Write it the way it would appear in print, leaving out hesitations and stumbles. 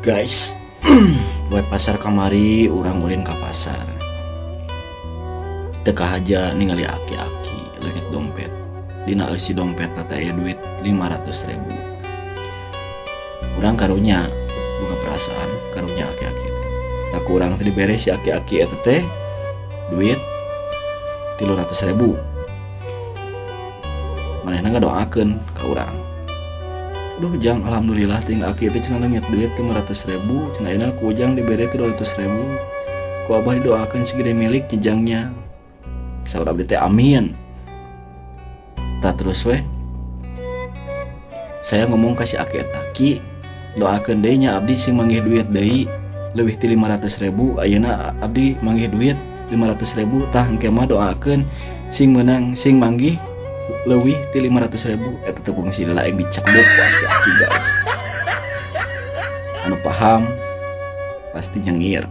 Guys, buat pasar kamari orang ulin ke pasar. Teka aja ningali aki-aki leungit dompet. Dina eusi dompet tata aya duit 500.000. Urang karunya buka perasaan karunya aki-aki. Tak kurang tadi beres si aki-aki eta teh duit 300.000. Manehna ngadoakeun ka urang. Duh jang alhamdulillah tinggal aki teh cenah leungit duit 500.000 cenah ayeuna ku ujang dibere 300.000 ku abah didoakeun segede milik jejangnya saur abdi teh amin. Tak terus we saya ngomong ka si aki eta, ki doakeun deui nya abdi sing manggih duit deui leuwih ti 500.000 ayeuna abdi manggih duit 500.000 tah engke mah doakeun sing meunang sing manggih leuwih ti 500.000 eta tepung si laeng dicambuk ku aki-aki guys. Anu paham pasti nyengir.